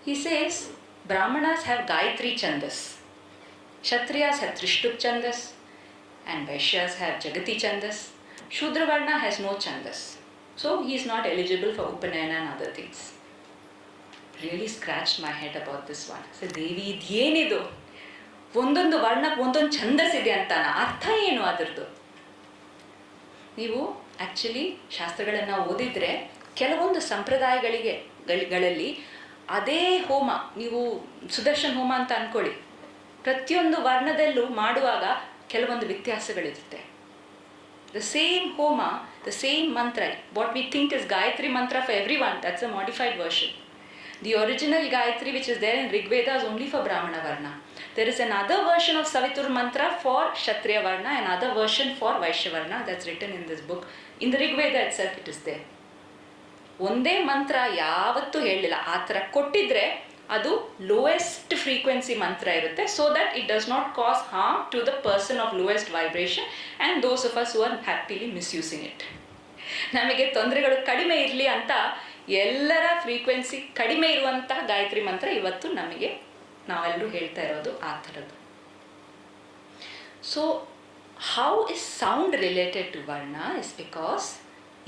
He says, Brahmanas have Gayatri Chandas, Kshatriyas have Trishtup Chandas, and Vaishyas have Jagati Chandas. Shudra Varna has no Chandas. So he is not eligible for Upanayana and other things. Really scratched my head about this one. So, Devi, idyenidu? Ondondu varnakku ondondu chandas ide antana. Artha enu adardu? ನೀವು actually ಶಾಸ್ತ್ರಗಳನ್ನು ಓದಿದರೆ ಕೆಲವೊಂದು ಸಂಪ್ರದಾಯಗಳಲ್ಲಿ ಅದೇ ಹೋಮ, ನೀವು ಸುದರ್ಶನ ಹೋಮ ಅಂತ ಅಂದ್ಕೊಳ್ಳಿ, ಪ್ರತಿಯೊಂದು ವರ್ಣದಲ್ಲೂ ಮಾಡುವಾಗ ಕೆಲವೊಂದು ವ್ಯತ್ಯಾಸಗಳಿರುತ್ತೆ. The same homa, the same mantra, what we think is Gayatri mantra for everyone, that's a modified version. The original Gayatri which is there in Rig Veda is only for Brahmana Varna. There is another version of Savitur mantra for Kshatriya Varna, another version for Vaishya Varna, that's written in this book. In the Rig Veda itself it is there. ಒಂದೇ ಮಂತ್ರ ಯಾವತ್ತೂ ಹೇಳಿಲ್ಲ. ಆ ಥರ ಕೊಟ್ಟಿದ್ರೆ ಅದು lowest frequency ಮಂತ್ರ ಇರುತ್ತೆ, so that it does not cause harm to the person of lowest vibration and those of us who are happily misusing it. ನಮಗೆ ತೊಂದರೆಗಳು ಕಡಿಮೆ ಇರಲಿ ಅಂತ ಎಲ್ಲರ ಫ್ರೀಕ್ವೆನ್ಸಿ ಕಡಿಮೆ ಇರುವಂಥ ಗಾಯತ್ರಿ ಮಂತ್ರ ಇವತ್ತು ನಮಗೆ ನಾವೆಲ್ಲರೂ ಹೇಳ್ತಾ ಇರೋದು ಆ ಥರದ್ದು. So how is sound related to varna is because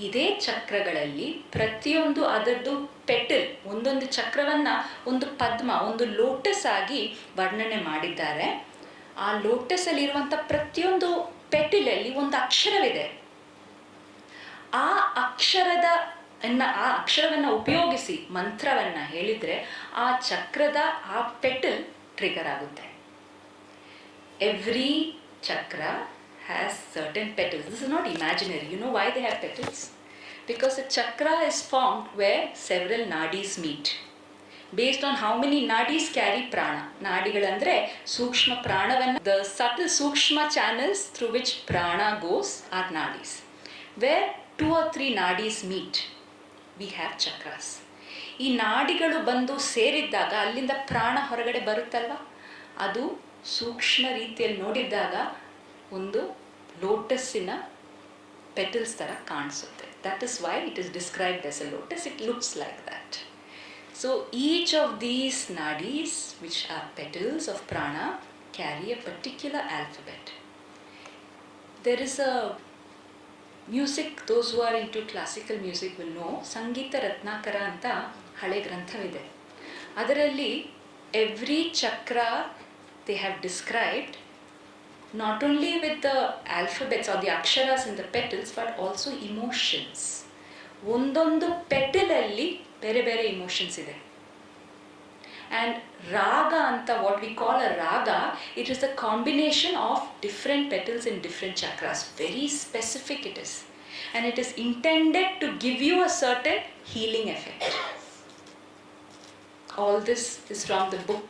ಇದೇ ಚಕ್ರಗಳಲ್ಲಿ ಪ್ರತಿಯೊಂದು ಅದರದ್ದು ಪೆಟಲ್, ಒಂದೊಂದು ಚಕ್ರವನ್ನು ಒಂದು ಪದ್ಮ, ಒಂದು ಲೋಟಸ್ ಆಗಿ ವರ್ಣನೆ ಮಾಡಿದ್ದಾರೆ. ಆ ಲೋಟಸಲ್ಲಿರುವಂಥ ಪ್ರತಿಯೊಂದು ಪೆಟಲಲ್ಲಿ ಒಂದು ಅಕ್ಷರವಿದೆ. ಆ ಅಕ್ಷರವನ್ನು ಉಪಯೋಗಿಸಿ ಮಂತ್ರವನ್ನು ಹೇಳಿದರೆ ಆ ಚಕ್ರದ ಆ ಪೆಟಲ್ ಟ್ರಿಗರ್ ಆಗುತ್ತೆ. ಎವ್ರಿ ಚಕ್ರ has certain petals. This is not imaginary. You know why they have petals? Because a chakra is formed where several nadis meet. Based on how many nadis carry prana. Nadigalandre sukshma pranavanna. The subtle sukshma channels through which prana goes are nadis. Where 2 or 3 nadis meet, we have chakras. ಈ ನಾಡಿಗಳು ಬಂದು ಸೇರಿದ್ದಾಗ ಅಲ್ಲಿಂದ ಪ್ರಾಣ ಹೊರಗಡೆ ಬರುತ್ತಲ್ವ, ಅದು ಸೂಕ್ಷ್ಮ ರೀತಿಯಲ್ಲಿ ನೋಡಿದ್ದಾಗ ಒಂದು ಲೋಟಸ್ಸಿನ petals ಥರ ಕಾಣಿಸುತ್ತೆ. That is why it is described as a lotus. It looks like that. So each of these nadis which are petals of prana carry a particular alphabet. There is a music, those who are into classical music will know, ಸಂಗೀತ ರತ್ನಾಕರ ಅಂತ ಹಳೆ ಗ್ರಂಥವಿದೆ. ಅದರಲ್ಲಿ every ಚಕ್ರ they have described not only with the alphabets or the aksharas in the petals but also emotions. ಒಂದೊಂದು ಪೆಟಲಲ್ಲಿ ಬೇರೆ ಬೇರೆ emotions ಇದೆ. And raga anta, what we call a raga, it is the combination of different petals in different chakras. Very specific it is. And it is intended to give you a certain healing effect. All this is from the book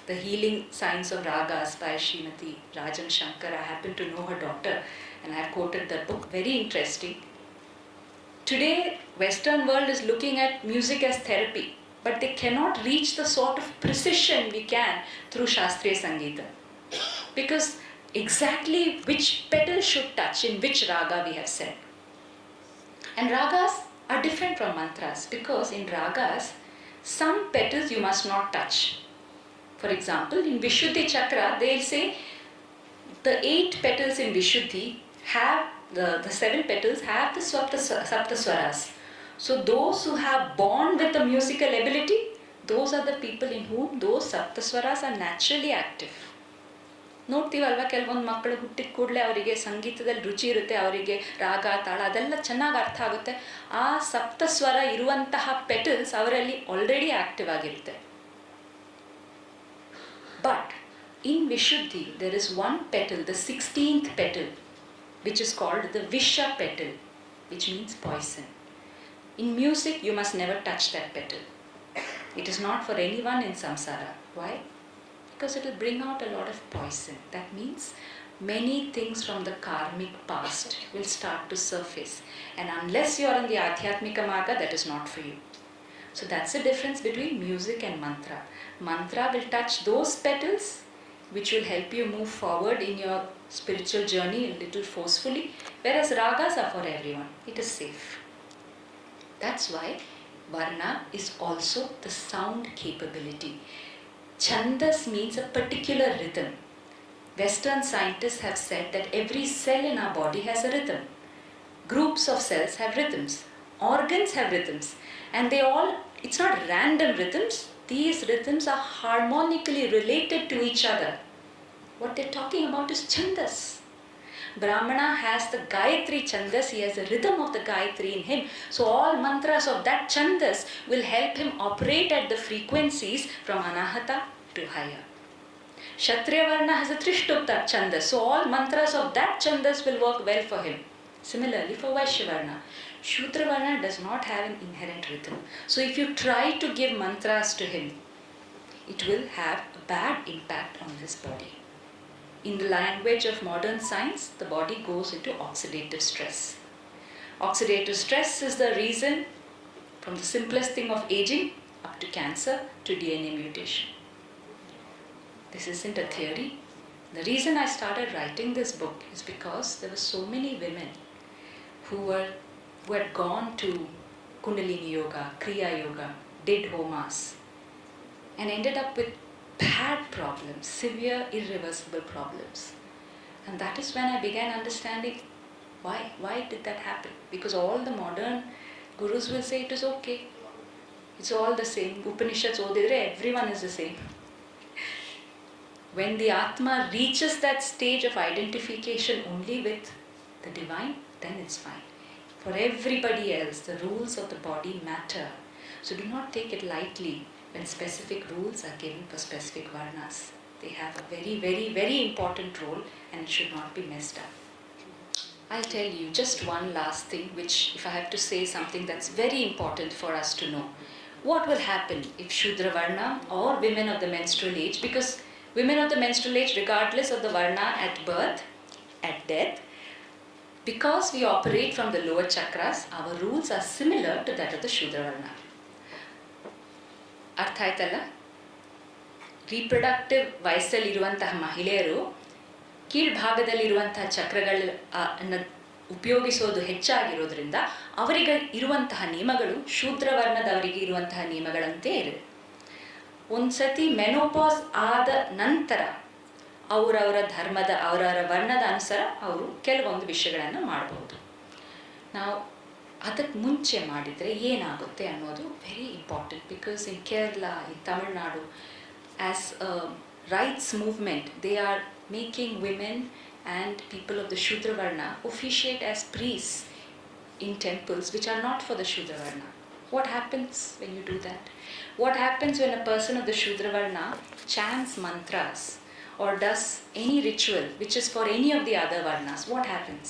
The Healing Science of Ragas by Srimati Rajan Shankar. I happen to know her daughter and I have quoted that book. Very interesting. Today, Western world is looking at music as therapy, but they cannot reach the sort of precision we can through Shastriya Sangeeta. Because exactly which petal should touch in which raga we have said. And ragas are different from mantras because in ragas, some petals you must not touch. For example, in Vishuddhi Chakra, they'll say the 8 petals in Vishuddhi have, the 7 petals have the Saptaswaras. So those who have born with the musical ability, those are the people in whom those Saptaswaras are naturally active. ನೋಡ್ತೀವಲ್ವ, ಕೆಲವೊಂದು ಮಕ್ಕಳು ಹುಟ್ಟಿದ ಕೂಡಲೇ ಅವರಿಗೆ ಸಂಗೀತದಲ್ಲಿ ರುಚಿ ಇರುತ್ತೆ, ಅವರಿಗೆ ರಾಗ ತಾಳ ಅದೆಲ್ಲ ಚೆನ್ನಾಗಿ ಅರ್ಥ ಆಗುತ್ತೆ. ಆ ಸಪ್ತಸ್ವರ ಇರುವಂತಹ ಪೆಟಲ್ಸ್ ಅವರಲ್ಲಿ ಆಲ್ರೆಡಿ ಆಕ್ಟಿವ್ ಆಗಿರುತ್ತೆ. But in Vishuddhi, there is one petal, the 16th petal, which is called the Visha petal, which means poison. In music, you must never touch that petal. It is not for anyone in samsara. Why? Because it will bring out a lot of poison. That means many things from the karmic past will start to surface. And unless you are in the Adhyatmika Marga, that is not for you. So that's the difference between music and mantra. Mantra will touch those petals which will help you move forward in your spiritual journey a little forcefully, whereas ragas are for everyone. It is safe. That's why Varna is also the sound capability. Chandas means a particular rhythm. Western scientists have said that every cell in our body has a rhythm. Groups of cells have rhythms. Organs have rhythms. And they all, it's not random rhythms. These rhythms are harmonically related to each other. What they're talking about is chandas. Brahmana has the Gayatri chandas, he has the rhythm of the Gayatri in him. So all mantras of that chandas will help him operate at the frequencies from Anahata to higher. Kshatriya Varna has a Trishtupta chandas, so all mantras of that chandas will work well for him. Similarly for Vaishya Varna. Shudra Varna does not have an inherent rhythm. So if you try to give mantras to him, it will have a bad impact on his body. In the language of modern science, the body goes into oxidative stress. Oxidative stress is the reason from the simplest thing of aging up to cancer to DNA mutation. This isn't a theory. The reason I started writing this book is because there were so many women who had gone to Kundalini Yoga, Kriya Yoga, did homas, and ended up with bad problems, severe, irreversible problems. And that is when I began understanding why did that happen? Because all the modern gurus will say it is okay. It's all the same. Upanishads, everyone is the same. When the Atma reaches that stage of identification only with the divine, then it's fine. For everybody else, the rules of the body matter. So do not take it lightly when specific rules are given for specific varnas. They have a very, very, very important role and it should not be messed up. I'll tell you just one last thing, which if I have to say something that's very important for us to know. What will happen if Shudra Varna or women of the menstrual age, because women of the menstrual age, regardless of the Varna at birth, at death, because we operate from the lower chakras, our rules are similar to that of the Shudra Varna. ಅರ್ಥ ಆಯ್ತಲ್ಲ? Reproductive ವಯಸ್ಸಲ್ಲಿರುವಂತಹ ಮಹಿಳೆಯರು ಕೀಳ್ಭಾಗದಲ್ಲಿರುವಂತಹ ಚಕ್ರಗಳನ್ನು ಉಪಯೋಗಿಸೋದು ಹೆಚ್ಚಾಗಿರೋದ್ರಿಂದ ಅವರಿಗೆ ಇರುವಂತಹ ನಿಯಮಗಳು ಶೂದ್ರವರ್ಣದವರಿಗೆ ಇರುವಂತಹ ನಿಯಮಗಳಂತೆ ಇರುತ್ತೆ. ಒಂದ್ಸತಿ ಮೆನೋಪಾಸ್ ಆದ ನಂತರ ಅವರವರ ಧರ್ಮದ ಅವರವರ ವರ್ಣದ ಅನುಸಾರ ಅವರು ಕೆಲವೊಂದು ವಿಷಯಗಳನ್ನು ಮಾಡಬಹುದು. ನಾವು ಅದಕ್ಕೆ ಮುಂಚೆ ಮಾಡಿದರೆ ಏನಾಗುತ್ತೆ ಅನ್ನೋದು very important. Because in Kerala, in Tamil Nadu, as a rights movement, they are making women and people of the Shudra Varna officiate as priests in temples which are not for the Shudra Varna. What happens when you do that? What happens when a person of the Shudra Varna chants mantras or does any ritual which is for any of the other Varnas? What happens?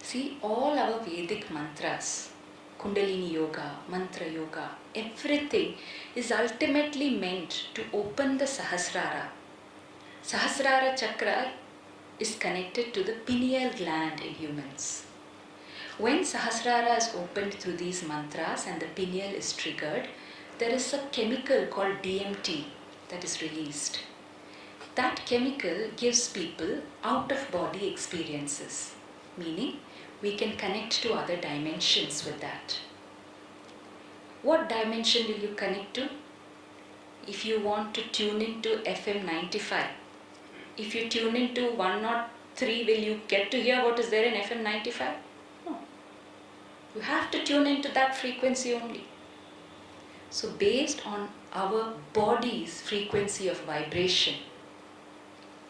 See, all our Vedic mantras, Kundalini Yoga, Mantra Yoga, everything is ultimately meant to open the Sahasrara. Sahasrara chakra is connected to the pineal gland in humans. When Sahasrara is opened through these mantras and the pineal is triggered, there is a chemical called DMT that is released. That chemical gives people out-of-body experiences, meaning we can connect to other dimensions with that. What dimension will you connect to? If you want to tune into FM 95, if you tune into 103, will you get to hear what is there in FM 95? No. You have to tune into that frequency only. So based on our body's frequency of vibration,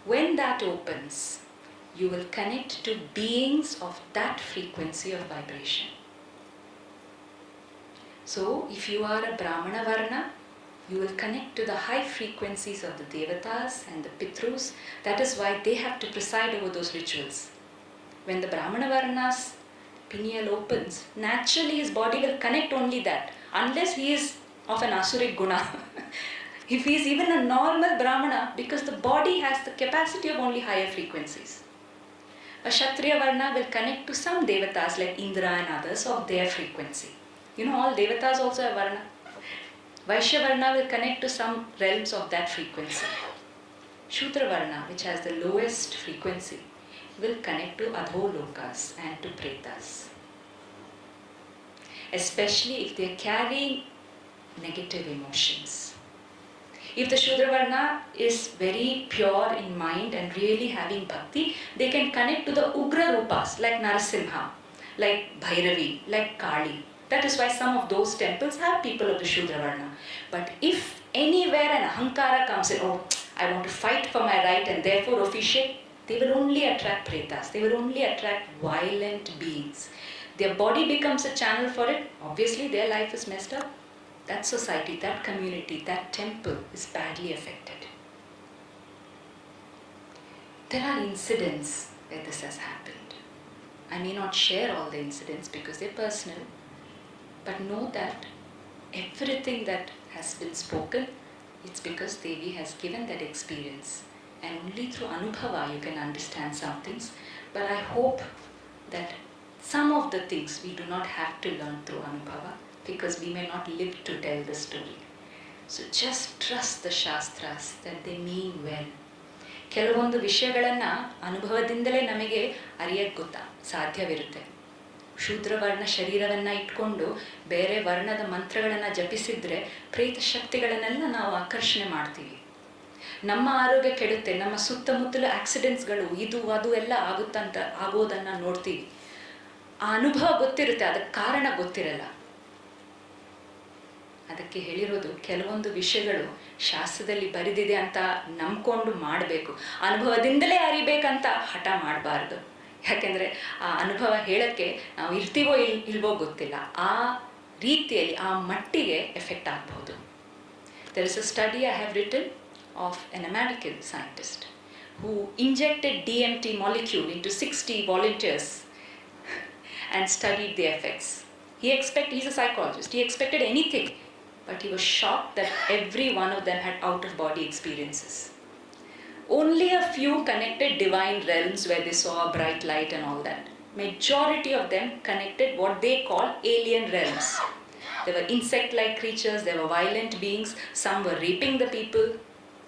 When that opens, you will connect to beings of that frequency of vibration. So, if you are a Brahmana Varna, you will connect to the high frequencies of the Devatas and the Pitrus. That is why they have to preside over those rituals. When the Brahmana Varna's pineal opens, naturally his body will connect only that, unless he is of an Asuric Guna. If he is even a normal Brahmana, because the body has the capacity of only higher frequencies. A Kshatriya Varna will connect to some Devatas like Indra and others of their frequency. You know, all Devatas also have Varna. Vaishya Varna will connect to some realms of that frequency. Shudra Varna, which has the lowest frequency, will connect to Adholokas and to Pretas. Especially if they are carrying negative emotions. If the Shudra Varna is very pure in mind and really having bhakti, they can connect to the Ugra Rupas like Narasimha, like Bhairavi, like Kali. That is why some of those temples have people of the Shudra Varna. But if anywhere an Ahankara comes in, oh, I want to fight for my right and therefore officiate, they will only attract Pretas. They will only attract violent beings. Their body becomes a channel for it. Obviously, their life is messed up. That society, that community, that temple is badly affected. There are incidents where this has happened. I may not share all the incidents because they're personal, but know that everything that has been spoken, it's because Devi has given that experience. And only through Anubhava you can understand some things. But I hope that some of the things we do not have to learn through Anubhava, because we may not live to tell the story. So just trust the Shastras that they mean well. ಕೆಲವೊಂದು ವಿಷಯಗಳನ್ನು ಅನುಭವದಿಂದಲೇ ನಮಗೆ ಅರಿಯಕ್ಕೆ ಸಾಧ್ಯವಿರುತ್ತೆ. ಶೂದ್ರವರ್ಣ ಶರೀರವನ್ನು ಇಟ್ಕೊಂಡು ಬೇರೆ ವರ್ಣದ ಮಂತ್ರಗಳನ್ನು ಜಪಿಸಿದ್ರೆ ಪ್ರೇತ ಶಕ್ತಿಗಳನ್ನೆಲ್ಲ ನಾವು ಆಕರ್ಷಣೆ ಮಾಡ್ತೀವಿ. ನಮ್ಮ ಆರೋಗ್ಯ ಕೆಡುತ್ತೆ, ನಮ್ಮ ಸುತ್ತಮುತ್ತಲ ಆಕ್ಸಿಡೆಂಟ್ಸ್ಗಳು ಇದು ಅದು ಎಲ್ಲ ಆಗೋದನ್ನು ನೋಡ್ತೀವಿ. ಆ ಅನುಭವ ಗೊತ್ತಿರುತ್ತೆ, ಅದಕ್ಕೆ ಕಾರಣ ಗೊತ್ತಿರಲ್ಲ. ಅದಕ್ಕೆ ಹೇಳಿರೋದು ಕೆಲವೊಂದು ವಿಷಯಗಳು ಶಾಸ್ತ್ರದಲ್ಲಿ ಬರೆದಿದೆ ಅಂತ ನಂಬ್ಕೊಂಡು ಮಾಡಬೇಕು, ಅನುಭವದಿಂದಲೇ ಅರಿಬೇಕಂತ ಹಠ ಮಾಡಬಾರ್ದು. ಯಾಕೆಂದರೆ ಆ ಅನುಭವ ಹೇಳೋಕ್ಕೆ ನಾವು ಇರ್ತೀವೋ ಇಲ್ವೋ ಗೊತ್ತಿಲ್ಲ, ಆ ರೀತಿಯಲ್ಲಿ ಆ ಮಟ್ಟಿಗೆ ಎಫೆಕ್ಟ್ ಆಗ್ಬೋದು. There is a study I have written of an American scientist who injected DMT molecule into 60 volunteers and studied the effects. He's a psychologist, he expected anything, but he was shocked that every one of them had out-of-body experiences. Only a few connected divine realms where they saw a bright light and all that. Majority of them connected what they call alien realms. There were insect-like creatures, there were violent beings, some were raping the people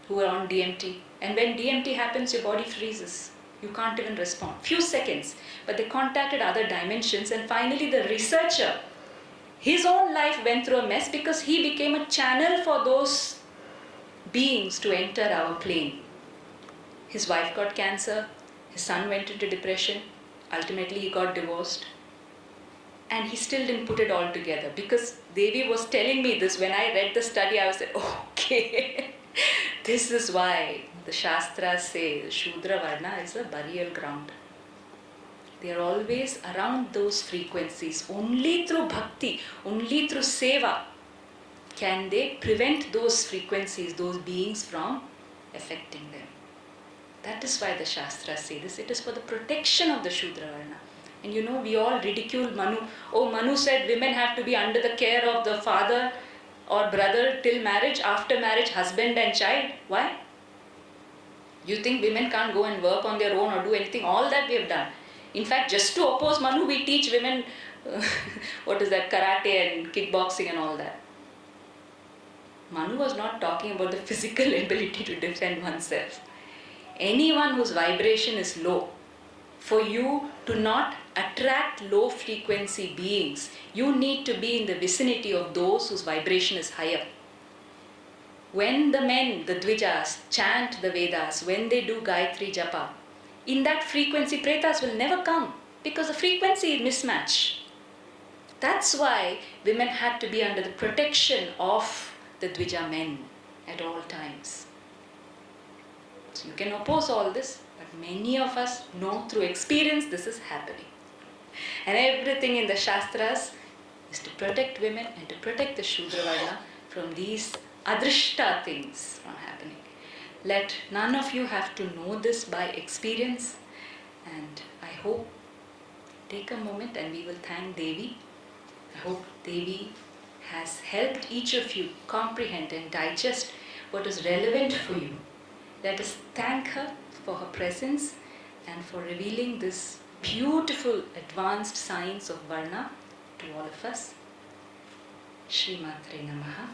who were on DMT. And when DMT happens, your body freezes. You can't even respond. Few seconds. But they contacted other dimensions, and finally the researcher, his own life went through a mess because he became a channel for those beings to enter our plane. His wife got cancer, his son went into depression, ultimately he got divorced. And he still didn't put it all together, because Devi was telling me this when I read the study. I was like, okay, this is why the Shastras say Shudra Varna is a burial ground. They are always around those frequencies. Only through bhakti, only through seva can they prevent those frequencies, those beings from affecting them. That is why the Shastras say this. It is for the protection of the Shudra Varna. And you know, we all ridicule Manu. Oh, Manu said women have to be under the care of the father or brother till marriage. After marriage, husband and child. Why? You think women can't go and work on their own or do anything? All that we have done. In fact, just to oppose Manu, we teach women, what is that, karate and kickboxing and all that. Manu was not talking about the physical ability to defend oneself. Anyone whose vibration is low, for you to not attract low frequency beings, you need to be in the vicinity of those whose vibration is higher. When the men, the Dvijas, chant the Vedas, when they do Gayatri Japa, in that frequency, Pretas will never come, because the frequency is mismatch. That's why women had to be under the protection of the Dvija men at all times. So you can oppose all this, but many of us know through experience this is happening. And everything in the Shastras is to protect women and to protect the Shudra Varna from these adrishta things from happening. Let none of you have to know this by experience, and I hope take a moment and we will thank Devi. I hope Devi has helped each of you comprehend and digest what is relevant for you. Let us thank her for her presence and for revealing this beautiful advanced science of Varna to all of us. Shri Matre Namaha.